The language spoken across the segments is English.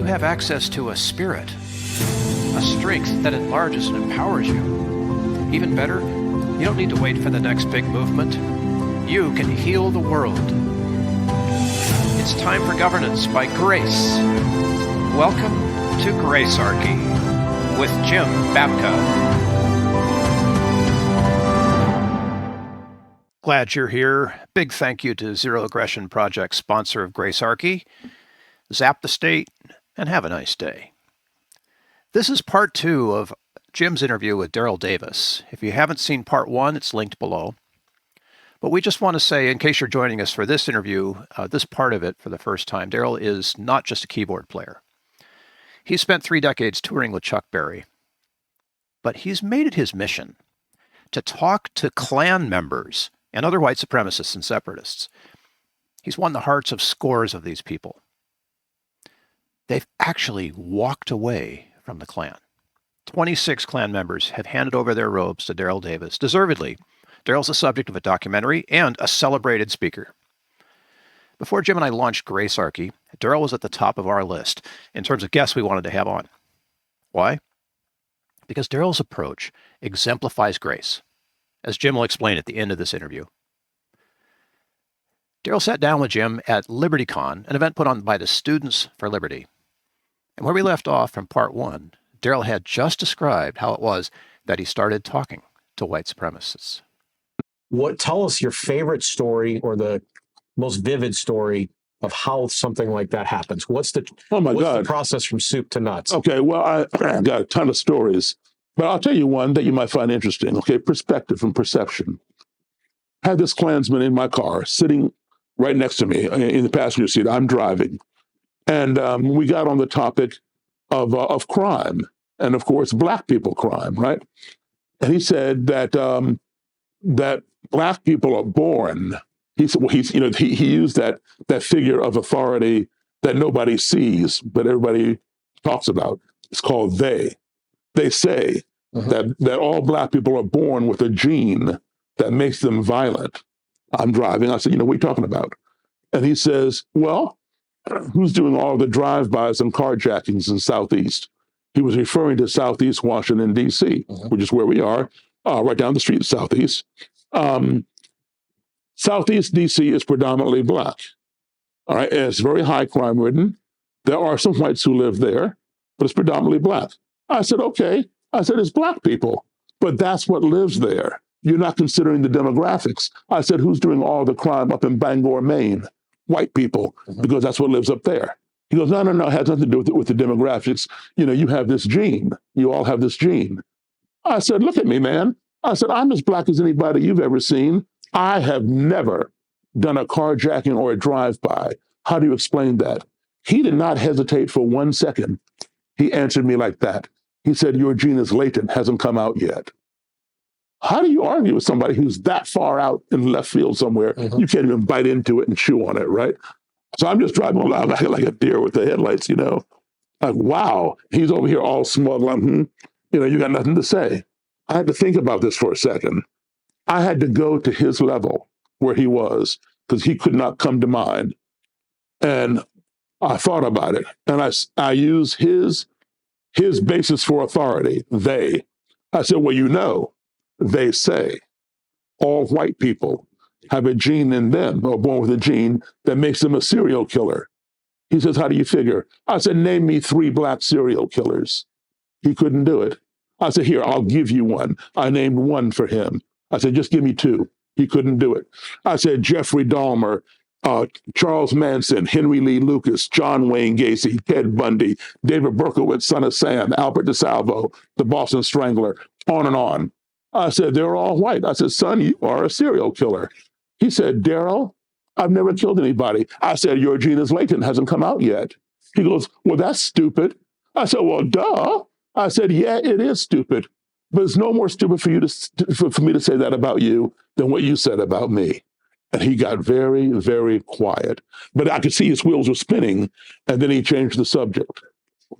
have access to a spirit, a strength that enlarges and empowers you. Even better, you don't need to wait for the next big movement. You can heal the world. It's time for governance by Grace. Welcome to Gracearchy with Jim Babka. Glad you're here. Big thank you to Zero Aggression Project, sponsor of Gracearchy. Zap the state and have a nice day. This is part 2 of Jim's interview with Daryl Davis. If you haven't seen part 1, it's linked below. But we just want to say, in case you're joining us for this interview, this part of it for the first time, Daryl is not just a keyboard player. He spent 3 decades touring with Chuck Berry. But he's made it his mission to talk to Klan members and other white supremacists and separatists. He's won the hearts of scores of these people. They've actually walked away from the Klan. 26 Klan members have handed over their robes to Daryl Davis. Deservedly, Daryl's the subject of a documentary and a celebrated speaker. Before Jim and I launched Gracearchy, Daryl was at the top of our list in terms of guests we wanted to have on. Why? Because Daryl's approach exemplifies grace, as Jim will explain at the end of this interview. Daryl sat down with Jim at LibertyCon, an event put on by the Students for Liberty. And where we left off from part 1, Daryl had just described how it was that he started talking to white supremacists. Tell us your favorite story or the most vivid story of how something like that happens. What's the process from soup to nuts? Okay, well, I got a ton of stories, but I'll tell you one that you might find interesting. Okay, perspective and perception. I had this Klansman in my car sitting right next to me in the passenger seat. I'm driving. And we got on the topic of crime and, of course, Black people crime, right? And he said that that Black people are born. He said, well, he used that figure of authority that nobody sees, but everybody talks about. It's called they. They say that all Black people are born with a gene that makes them violent. I'm driving. I said, what are you talking about? And he says, well, who's doing all the drive-bys and carjackings in Southeast? He was referring to Southeast Washington, D.C., which is where we are, right down the street, Southeast. Southeast D.C. is predominantly Black. All right, and it's very high crime ridden. There are some whites who live there, but it's predominantly Black. I said, okay. I said, it's Black people, but that's what lives there. You're not considering the demographics. I said, who's doing all the crime up in Bangor, Maine? White people, because that's what lives up there. He goes, no, it has nothing to do with the demographics. You have this gene. You all have this gene. I said, look at me, man. I said, I'm as Black as anybody you've ever seen. I have never done a carjacking or a drive-by. How do you explain that? He did not hesitate for 1 second. He answered me like that. He said, your gene is latent, hasn't come out yet. How do you argue with somebody who's that far out in left field somewhere? You can't even bite into it and chew on it, right? So I'm just driving along like a deer with the headlights, Like, wow, he's over here all smug, like, you got nothing to say. I had to think about this for a second. I had to go to his level where he was because he could not come to mine. And I thought about it. And I used his basis for authority, they. I said, well, they say all white people have a gene in them, or born with a gene that makes them a serial killer. He says, how do you figure? I said, name me 3 Black serial killers. He couldn't do it. I said, here, I'll give you one. I named one for him. I said, just give me 2. He couldn't do it. I said, Jeffrey Dahmer, Charles Manson, Henry Lee Lucas, John Wayne Gacy, Ted Bundy, David Berkowitz, son of Sam, Albert DeSalvo, the Boston Strangler, on and on. I said, they're all white. I said, son, you are a serial killer. He said, Daryl, I've never killed anybody. I said, your gene is latent, hasn't come out yet. He goes, well, that's stupid. I said, well, duh. I said, yeah, it is stupid. But it's no more stupid for me to say that about you than what you said about me. And he got very, very quiet. But I could see his wheels were spinning, and then he changed the subject.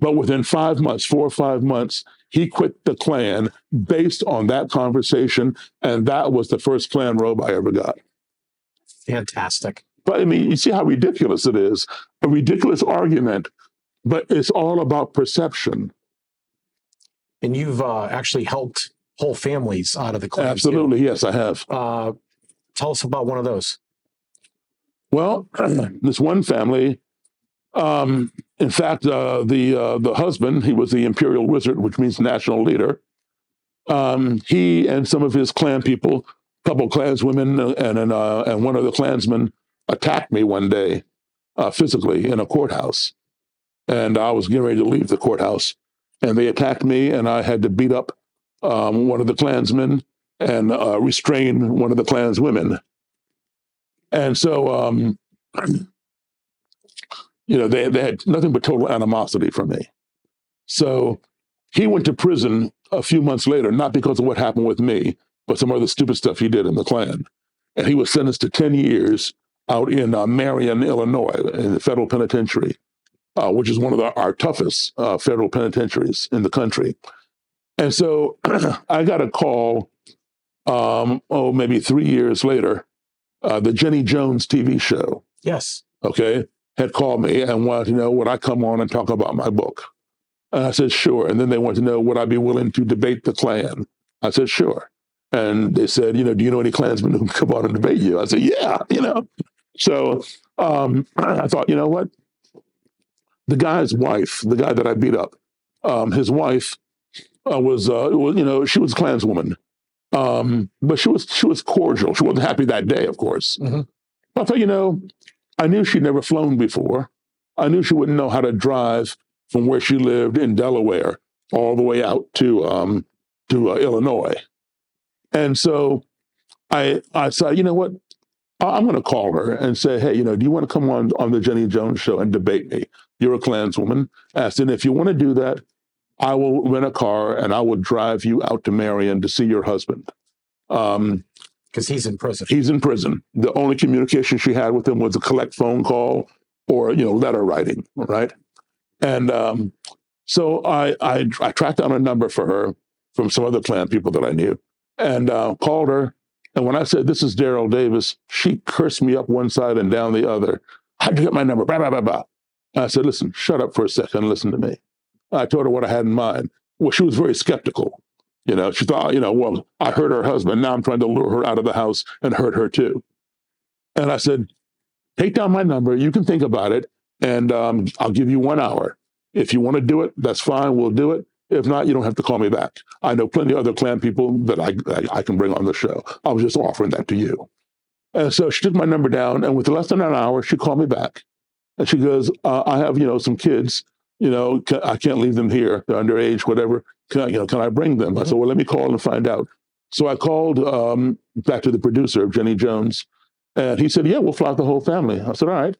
But within 5 months, 4 or 5 months, he quit the Klan based on that conversation, and that was the first Klan robe I ever got. Fantastic. But I mean, you see how ridiculous it is. A ridiculous argument But it's all about perception. And you've actually helped whole families out of the Klan. Absolutely, yes, I have. Tell us about one of those. Well, this one family, in fact, the husband, he was the imperial wizard, which means national leader. He and some of his Klan people, a couple of Klanswomen and one of the Klansmen attacked me one day physically in a courthouse. And I was getting ready to leave the courthouse. And they attacked me, and I had to beat up one of the Klansmen and restrain one of the Klanswomen. And so, they had nothing but total animosity for me. So he went to prison a few months later, not because of what happened with me, but some other stupid stuff he did in the Klan. And he was sentenced to 10 years out in Marion, Illinois, in the federal penitentiary, which is one of our toughest federal penitentiaries in the country. And so I got a call, maybe 3 years later, the Jenny Jones TV show. Yes. Okay, had called me and wanted to know would I come on and talk about my book. And I said, sure. And then they wanted to know, would I be willing to debate the Klan? I said, sure. And they said, do you know any Klansmen who can come on and debate you? I said, yeah, So I thought, you know what? The guy's wife, the guy that I beat up, his wife was she was a Klanswoman. But she was cordial. She wasn't happy that day, of course. Mm-hmm. I thought, I knew she'd never flown before. I knew she wouldn't know how to drive from where she lived in Delaware all the way out to Illinois. And so I said, you know what? I'm going to call her and say, hey, do you want to come on the Jenny Jones show and debate me? You're a Klanswoman. I said, if you want to do that, I will rent a car and I will drive you out to Marion to see your husband. Because he's in prison. He's in prison. The only communication she had with him was a collect phone call or, letter writing, right? And so I tracked down a number for her from some other Klan people that I knew and called her. And when I said, this is Daryl Davis, she cursed me up one side and down the other. How'd you get my number? Blah, blah, blah, blah. I said, listen, shut up for a second and listen to me. I told her what I had in mind. Well, she was very skeptical. She thought, well, I hurt her husband. Now I'm trying to lure her out of the house and hurt her too. And I said, take down my number. You can think about it. And I'll give you 1 hour. If you want to do it, that's fine. We'll do it. If not, you don't have to call me back. I know plenty of other Klan people that I can bring on the show. I was just offering that to you. And so she took my number down. And with less than an hour, she called me back. And she goes, I have, some kids. I can't leave them here. They're underage, whatever. Can I bring them? I said, well, let me call and find out. So I called back to the producer of Jenny Jones, and he said, yeah, we'll fly out the whole family. I said, all right.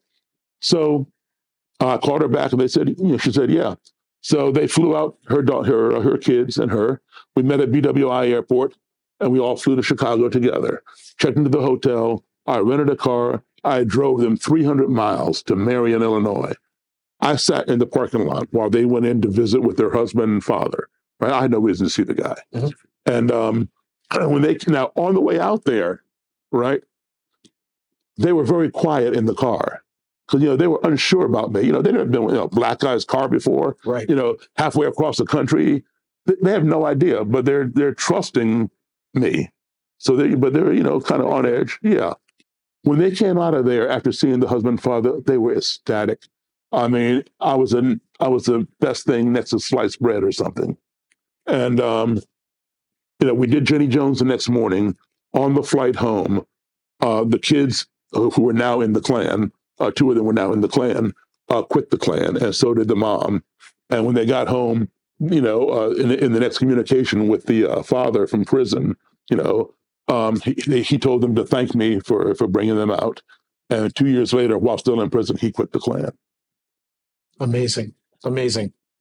So I called her back, and they said, she said, yeah. So they flew out her kids and her. We met at BWI Airport, and we all flew to Chicago together. Checked into the hotel. I rented a car. I drove them 300 miles to Marion, Illinois. I sat in the parking lot while they went in to visit with their husband and father. Right? I had no reason to see the guy. Mm-hmm. And now on the way out there, right, they were very quiet in the car because they were unsure about me. They'd never been in a black guy's car before. Right. Halfway across the country, they have no idea, but they're trusting me. So they're kind of on edge. Yeah. When they came out of there after seeing the husband and father, they were ecstatic. I mean, I was the best thing next to sliced bread or something. And, we did Jenny Jones the next morning. On the flight home, the kids who were now in the Klan, 2 of them were now in the Klan, quit the Klan, and so did the mom. And when they got home, in the next communication with the father from prison, he told them to thank me for bringing them out. And 2 years later, while still in prison, he quit the Klan. Amazing.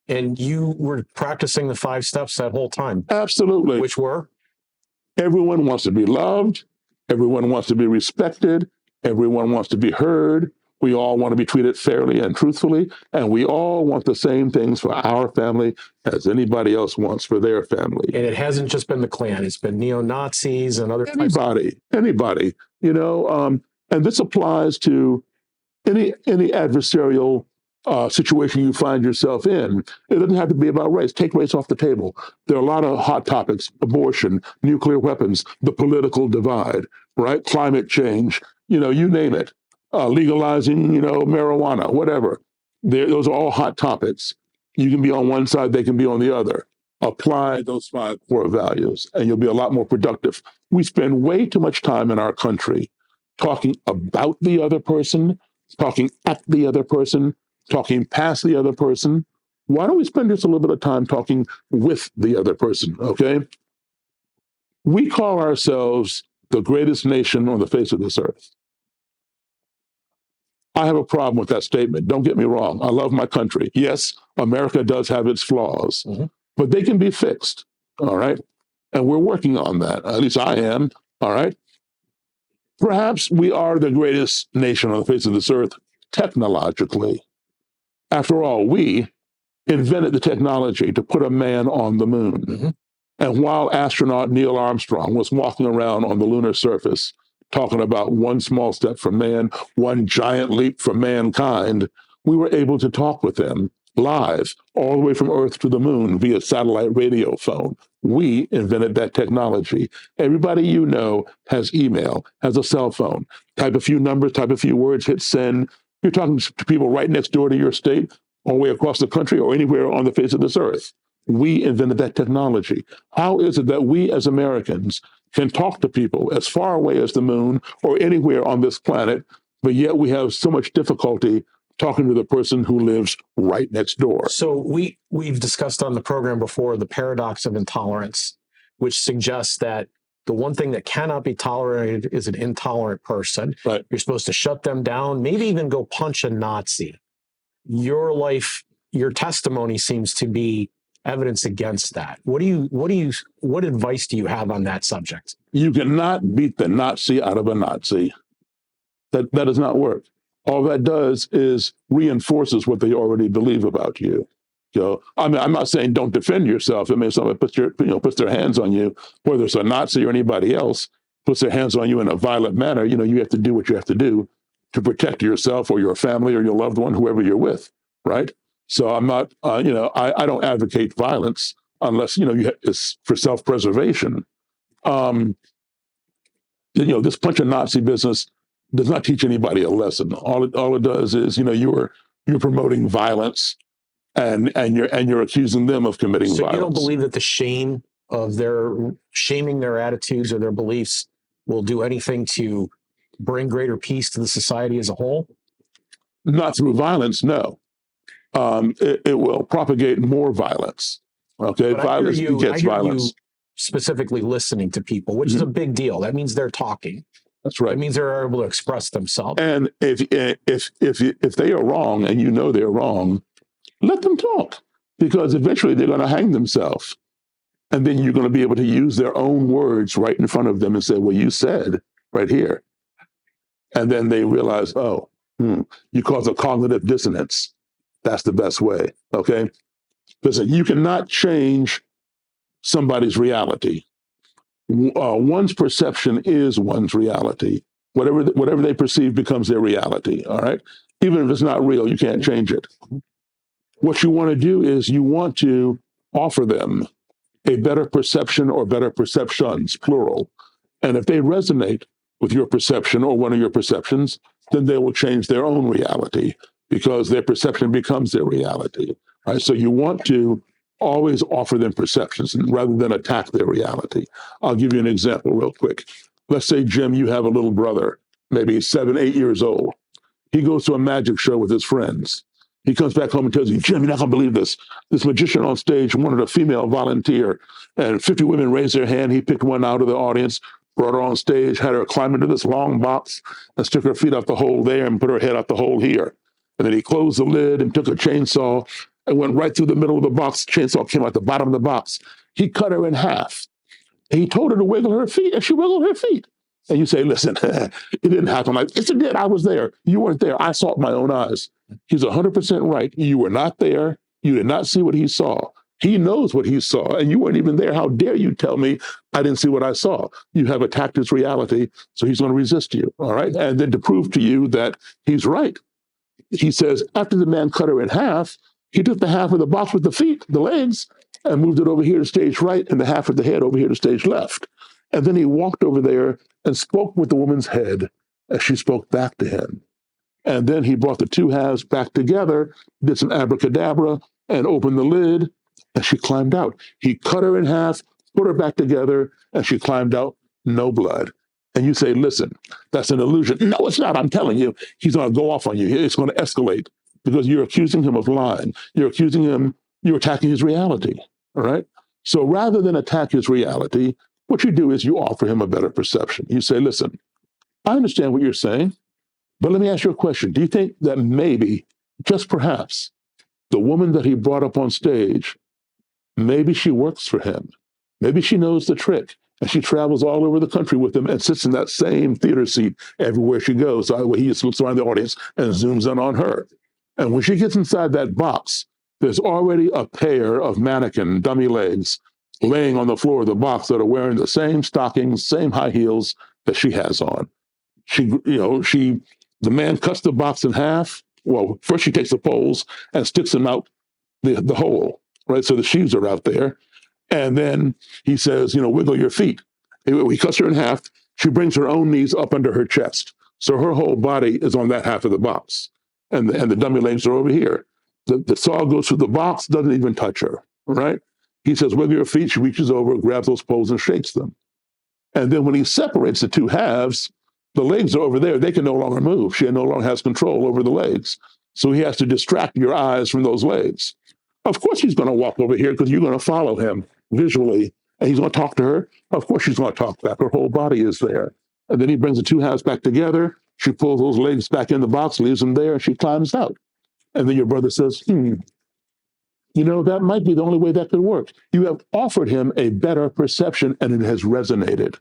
And you were practicing the 5 steps that whole time? Absolutely. Which were? Everyone wants to be loved. Everyone wants to be respected. Everyone wants to be heard. We all want to be treated fairly and truthfully. And we all want the same things for our family as anybody else wants for their family. And it hasn't just been the Klan. It's been neo-Nazis and other anybody, and this applies to any adversarial situation you find yourself in. It doesn't have to be about race. Take race off the table. There are a lot of hot topics: abortion, nuclear weapons, the political divide, right? Climate change, you name it. Legalizing, marijuana, whatever. Those are all hot topics. You can be on one side, they can be on the other. Apply those 5 core values, and you'll be a lot more productive. We spend way too much time in our country talking about the other person, talking at the other person, talking past the other person. Why don't we spend just a little bit of time talking with the other person, okay? We call ourselves the greatest nation on the face of this earth. I have a problem with that statement. Don't get me wrong. I love my country. Yes, America does have its flaws, but they can be fixed, all right? And we're working on that. At least I am, all right? Perhaps we are the greatest nation on the face of this earth technologically. After all, we invented the technology to put a man on the moon. And while astronaut Neil Armstrong was walking around on the lunar surface, talking about one small step for man, one giant leap for mankind, we were able to talk with him live all the way from Earth to the moon via satellite radio phone. We invented that technology. Everybody you know has email, has a cell phone. Type a few numbers, type a few words, hit send. You're talking to people right next door to your state, all the way across the country, or anywhere on the face of this earth. We invented that technology. How is it that we as Americans can talk to people as far away as the moon or anywhere on this planet, but yet we have so much difficulty talking to the person who lives right next door? So we've discussed on the program before the paradox of intolerance, which suggests that the one thing that cannot be tolerated is an intolerant person. Right. You're supposed to shut them down, maybe even go punch a Nazi. Your life, your testimony seems to be evidence against that. What advice do you have on that subject? You cannot beat the Nazi out of a Nazi. That does not work. All that does is reinforces what they already believe about you. I'm not saying don't defend yourself. I mean, if somebody puts their hands on you, whether it's a Nazi or anybody else, puts their hands on you in a violent manner, you have to do what you have to do to protect yourself or your family or your loved one, whoever you're with, right? So I'm not, I don't advocate violence unless, it's for self-preservation. This punch a Nazi business does not teach anybody a lesson. All it does is, you're promoting violence and you're accusing them of committing violence. So you don't believe that the shame of shaming their attitudes or their beliefs will do anything to bring greater peace to the society as a whole? Not through violence, no. It will propagate more violence. Okay, but violence begets violence. You specifically listening to people, which is a big deal. That means they're talking. That's right. It means they're able to express themselves. And if they are wrong and they're wrong, let them talk, because eventually they're going to hang themselves. And then you're going to be able to use their own words right in front of them and say, well, you said right here. And then they realize, oh, you cause a cognitive dissonance. That's the best way. Okay. Listen, you cannot change somebody's reality. One's perception is one's reality. Whatever they perceive becomes their reality. All right. Even if it's not real, you can't change it. What you want to do is you want to offer them a better perception or better perceptions, plural. And if they resonate with your perception or one of your perceptions, then they will change their own reality, because their perception becomes their reality. Right? So you want to always offer them perceptions rather than attack their reality. I'll give you an example real quick. Let's say, Jim, you have a little brother, maybe 7, 8 years old. He goes to a magic show with his friends. He comes back home and tells you, Jim, you're not going to believe this. This magician on stage wanted a female volunteer, and 50 women raised their hand. He picked one out of the audience, brought her on stage, had her climb into this long box and stick her feet out the hole there and put her head out the hole here. And then he closed the lid and took a chainsaw and went right through the middle of the box. Chainsaw came out the bottom of the box. He cut her in half. And he told her to wiggle her feet, and she wiggled her feet. And you say, listen, it didn't happen. Like, yes, it did. I was there. You weren't there. I saw it with my own eyes. He's 100% right. You were not there. You did not see what he saw. He knows what he saw, and you weren't even there. How dare you tell me I didn't see what I saw? You have attacked his reality, so he's going to resist you, all right? And then to prove to you that he's right, he says, after the man cut her in half, he took the half of the box with the feet, the legs, and moved it over here to stage right and the half of the head over here to stage left. And then he walked over there and spoke with the woman's head as she spoke back to him. And then he brought the two halves back together, did some abracadabra, and opened the lid, and she climbed out. He cut her in half, put her back together, and she climbed out, no blood. And you say, listen, that's an illusion. No, it's not. I'm telling you, he's going to go off on you. It's going to escalate because you're accusing him of lying. You're accusing him, you're attacking his reality. All right. So rather than attack his reality, what you do is you offer him a better perception. You say, listen, I understand what you're saying, but let me ask you a question. Do you think that maybe, just perhaps, the woman that he brought up on stage, maybe she works for him? Maybe she knows the trick and she travels all over the country with him and sits in that same theater seat everywhere she goes. So he just looks around the audience and zooms in on her. And when she gets inside that box, there's already a pair of mannequin dummy legs laying on the floor of the box that are wearing the same stockings, same high heels that she has on. The man cuts the box in half. Well, first she takes the poles and sticks them out the hole, right? So the sheaves are out there. And then he says, wiggle your feet. He cuts her in half. She brings her own knees up under her chest. So her whole body is on that half of the box. And the dummy legs are over here. The saw goes through the box, doesn't even touch her, right? He says, wiggle your feet. She reaches over, grabs those poles and shakes them. And then when he separates the two halves, the legs are over there. They can no longer move. She no longer has control over the legs. So he has to distract your eyes from those legs. Of course, he's going to walk over here because you're going to follow him visually. And he's going to talk to her. Of course, she's going to talk back. Her whole body is there. And then he brings the two halves back together. She pulls those legs back in the box, leaves them there, and she climbs out. And then your brother says, that might be the only way that could work. You have offered him a better perception, and it has resonated.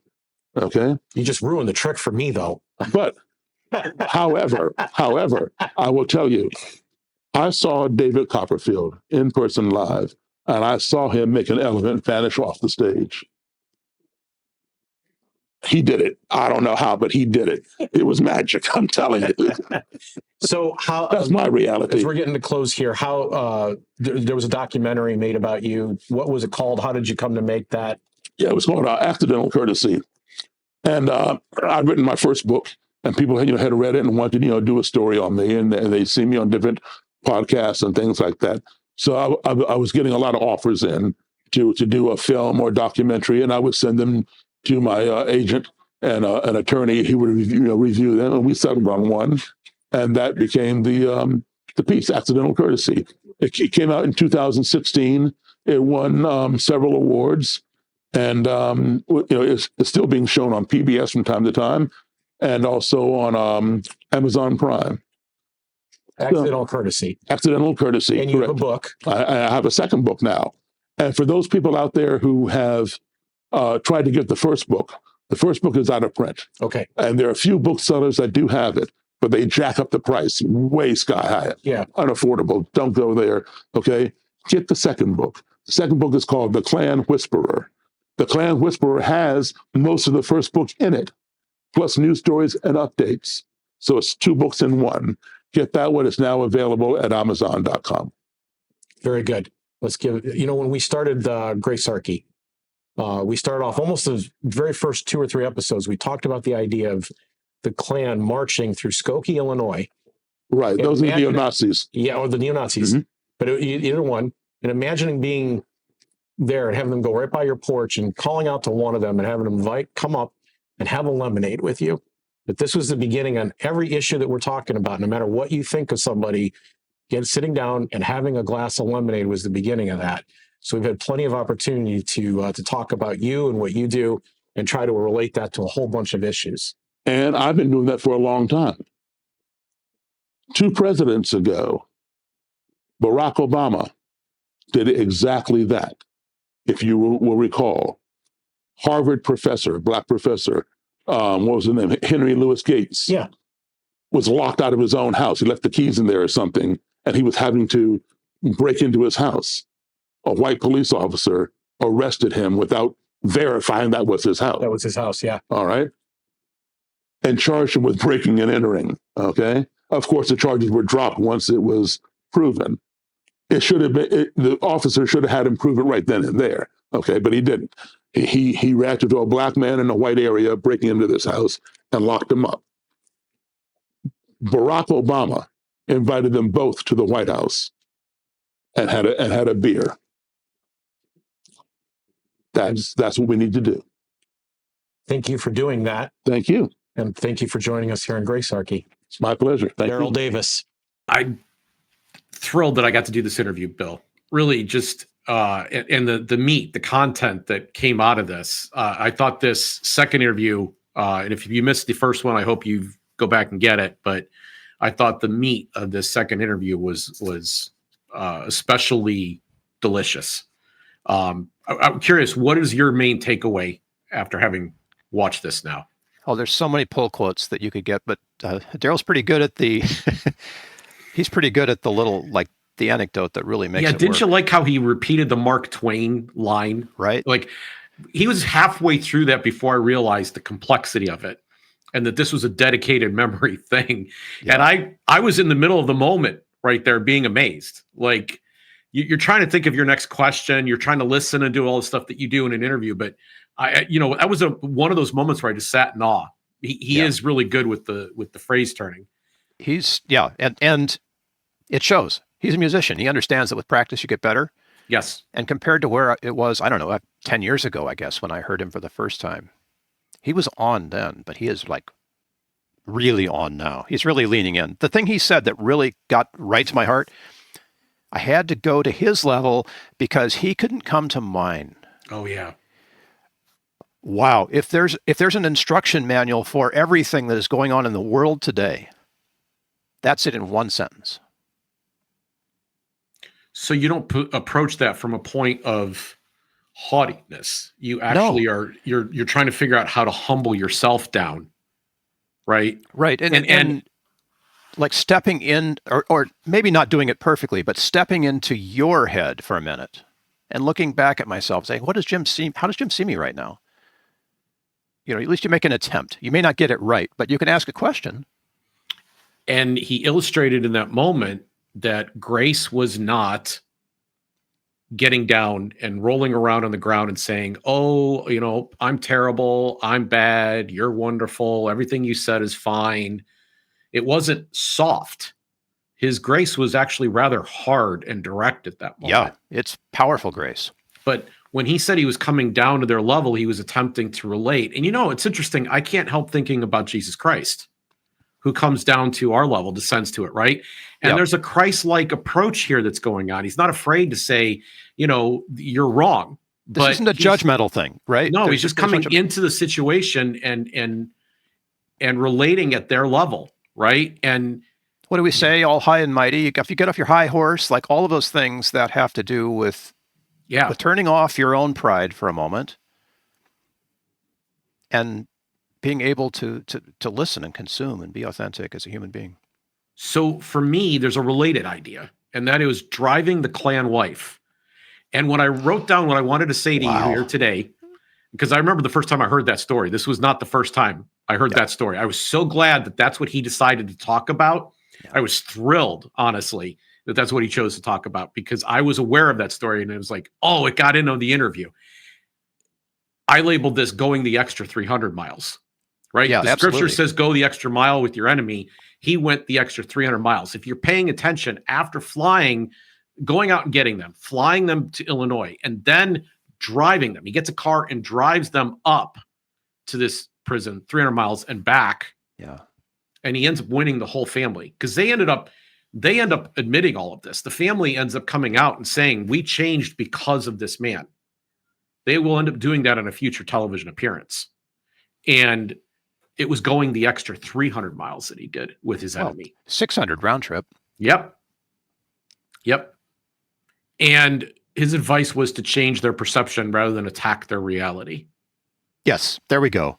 Okay? You just ruined the trick for me, though. But however, I will tell you, I saw David Copperfield in person live, and I saw him make an elephant vanish off the stage. He did it. I don't know how, but he did it. It was magic. I'm telling you. So how that's my reality. As we're getting to close here, how there was a documentary made about you. What was it called? How did you come to make that? Yeah, it was called Accidental Courtesy. And I'd written my first book, and people had read it and wanted to do a story on me, and they'd see me on different podcasts and things like that. So I was getting a lot of offers in to do a film or documentary, and I would send them to my agent and an attorney. He would review them, and we settled on one, and that became the piece, Accidental Courtesy. It came out in 2016. It won several awards. And it's still being shown on PBS from time to time, and also on Amazon Prime. Accidental Courtesy. Accidental Courtesy. And you correct. have a book. I have a second book now. And for those people out there who have tried to get the first book is out of print. Okay. And there are a few booksellers that do have it, but they jack up the price way sky high. Yeah. Unaffordable. Don't go there. Okay. Get the second book. The second book is called The Klan Whisperer. The Klan Whisperer has most of the first book in it, plus news stories and updates. So it's two books in one. Get that one. It's now available at Amazon.com. Very good. Let's give it, when we started Gracearchy, we started off almost the very first 2 or 3 episodes. We talked about the idea of the Klan marching through Skokie, Illinois. Right. Those are the neo-Nazis. Yeah, or the neo-Nazis. Mm-hmm. But either one. And imagining being there and having them go right by your porch and calling out to one of them and having them come up and have a lemonade with you. But this was the beginning on every issue that we're talking about. No matter what you think of somebody, sitting down and having a glass of lemonade was the beginning of that. So we've had plenty of opportunity to talk about you and what you do and try to relate that to a whole bunch of issues. And I've been doing that for a long time. 2 presidents ago, Barack Obama did exactly that. If you will recall, Harvard professor, black professor, what was his name? Henry Louis Gates. Yeah. Was locked out of his own house. He left the keys in there or something, and he was having to break into his house. A white police officer arrested him without verifying that was his house. That was his house, yeah. All right. And charged him with breaking and entering. Okay. Of course, the charges were dropped once it was proven. It should have been, the officer should have had him prove it right then and there. Okay, but he didn't. He reacted to a black man in a white area breaking into this house and locked him up. Barack Obama invited them both to the White House and had a beer. That's what we need to do. Thank you for doing that. Thank you. And thank you for joining us here in Gracearchy. It's my pleasure. Thank Daryl you. Davis. I'm thrilled that I got to do this interview, Bill. Really just, and the meat, the content that came out of this. I thought this second interview, and if you missed the first one, I hope you go back and get it. But I thought the meat of this second interview was especially delicious. I'm curious, what is your main takeaway after having watched this now? Oh, there's so many pull quotes that you could get, but Daryl's pretty good at the. He's pretty good at the little, like, the anecdote that really makes it work. Didn't you like how he repeated the Mark Twain line? Right. Like, he was halfway through that before I realized the complexity of it and that this was a dedicated memory thing. Yeah. And I was in the middle of the moment right there being amazed. Like, you're trying to think of your next question. You're trying to listen and do all the stuff that you do in an interview. But that was one of those moments where I just sat in awe. He is really good with the phrase turning. And it shows. He's a musician. He understands that with practice you get better. Yes. And compared to where it was, I don't know, 10 years ago, I guess, when I heard him for the first time, he was on then, but he is like really on now. He's really leaning in. The thing he said that really got right to my heart, I had to go to his level because he couldn't come to mine. Oh, yeah. Wow. If there's an instruction manual for everything that is going on in the world today, that's it in one sentence. So you don't approach that from a point of haughtiness. You actually are. You're trying to figure out how to humble yourself down, right? Right, and like stepping in, or maybe not doing it perfectly, but stepping into your head for a minute and looking back at myself, saying, "What does Jim see? How does Jim see me right now?" At least you make an attempt. You may not get it right, but you can ask a question. And he illustrated in that moment that Grace was not getting down and rolling around on the ground and saying, "Oh, I'm terrible. I'm bad. You're wonderful. Everything you said is fine." It wasn't soft. His grace was actually rather hard and direct at that moment. Yeah, it's powerful grace. But when he said he was coming down to their level, he was attempting to relate. And it's interesting. I can't help thinking about Jesus Christ, who comes down to our level, descends to it, right? And there's a Christ-like approach here that's going on. He's not afraid to say, you're wrong. This isn't a judgmental thing, right? No, he's just coming into the situation and relating at their level, right? And what do we say? All high and mighty. If you get off your high horse, like all of those things that have to do with turning off your own pride for a moment and being able to listen and consume and be authentic as a human being. So for me, there's a related idea, and that is driving the clan wife. And when I wrote down what I wanted to say to you here today, because I remember the first time I heard that story, this was not the first time I heard that story. I was so glad that that's what he decided to talk about. Yeah. I was thrilled, honestly, that that's what he chose to talk about, because I was aware of that story and it was like, oh, it got into the interview. I labeled this going the extra 300 miles. Right? Yeah, the scripture says go the extra mile with your enemy. He went the extra 300 miles. If you're paying attention, after flying, going out and getting them, flying them to Illinois, and then driving them, he gets a car and drives them up to this prison, 300 miles and back. Yeah. And he ends up winning the whole family, because they end up admitting all of this. The family ends up coming out and saying, we changed because of this man. They will end up doing that in a future television appearance. And it was going the extra 300 miles that he did with his enemy. 600 round trip. Yep. And his advice was to change their perception rather than attack their reality. Yes, there we go.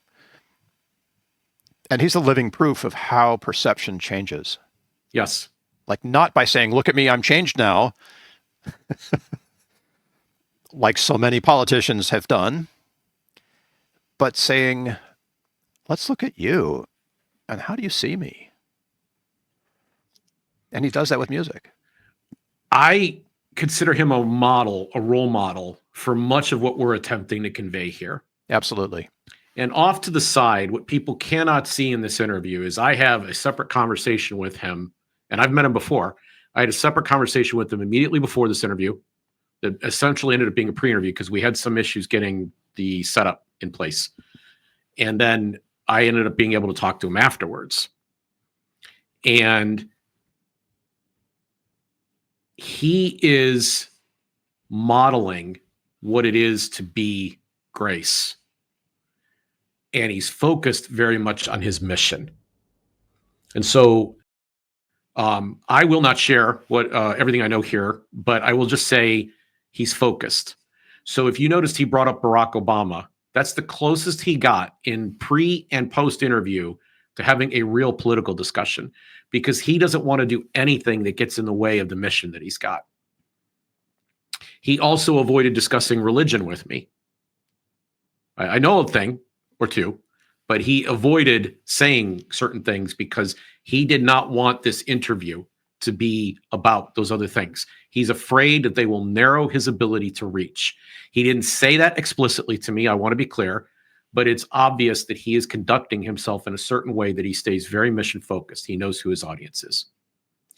And he's a living proof of how perception changes. Yes. Like, not by saying, look at me, I'm changed now, like so many politicians have done, but saying, let's look at you, and how do you see me? And he does that with music. I consider him a model, a role model for much of what we're attempting to convey here. Absolutely. And off to the side, what people cannot see in this interview is I have a separate conversation with him, and I've met him before. I had a separate conversation with him immediately before this interview that essentially ended up being a pre-interview because we had some issues getting the setup in place. And then I ended up being able to talk to him afterwards. And he is modeling what it is to be Grace. And he's focused very much on his mission. And so I will not share what everything I know here, but I will just say he's focused. So if you noticed, he brought up Barack Obama. That's the closest he got in pre and post interview to having a real political discussion, because he doesn't want to do anything that gets in the way of the mission that he's got. He also avoided discussing religion with me. I know a thing or two, but he avoided saying certain things because he did not want this interview to be about those other things. He's afraid that they will narrow his ability to reach. He didn't say that explicitly to me, I want to be clear, but it's obvious that he is conducting himself in a certain way that he stays very mission focused. He knows who his audience is.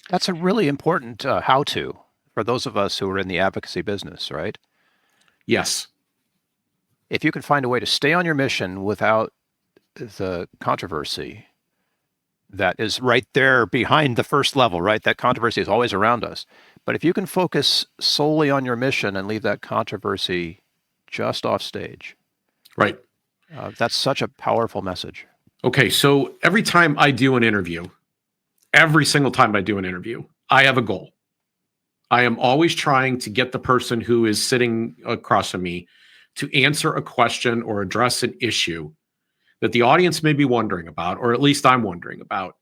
That's a really important how-to for those of us who are in the advocacy business, right? Yes. If you can find a way to stay on your mission without the controversy that is right there behind the first level, right? That controversy is always around us. But if you can focus solely on your mission and leave that controversy just off stage, right? That's such a powerful message. Okay, so every time I do an interview, every single time I do an interview, I have a goal. I am always trying to get the person who is sitting across from me to answer a question or address an issue that the audience may be wondering about, or at least I'm wondering about,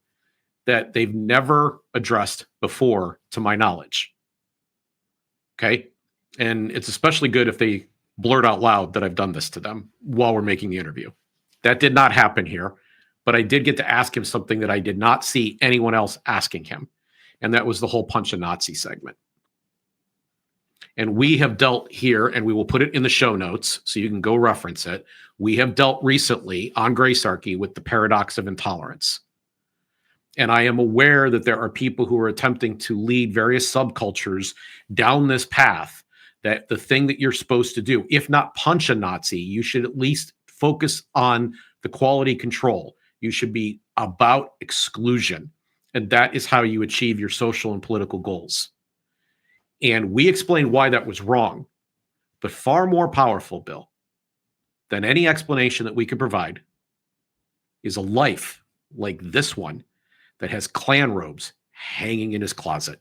that they've never addressed before, to my knowledge. Okay? And it's especially good if they blurt out loud that I've done this to them while we're making the interview. That did not happen here, but I did get to ask him something that I did not see anyone else asking him. And that was the whole punch a Nazi segment. And we have dealt here, and we will put it in the show notes so you can go reference it. We have dealt recently on Gracearchy with the paradox of intolerance. And I am aware that there are people who are attempting to lead various subcultures down this path, that the thing that you're supposed to do, if not punch a Nazi, you should at least focus on the quality control. You should be about exclusion. And that is how you achieve your social and political goals. And we explained why that was wrong, but far more powerful, Bill, than any explanation that we could provide is a life like this one that has Klan robes hanging in his closet.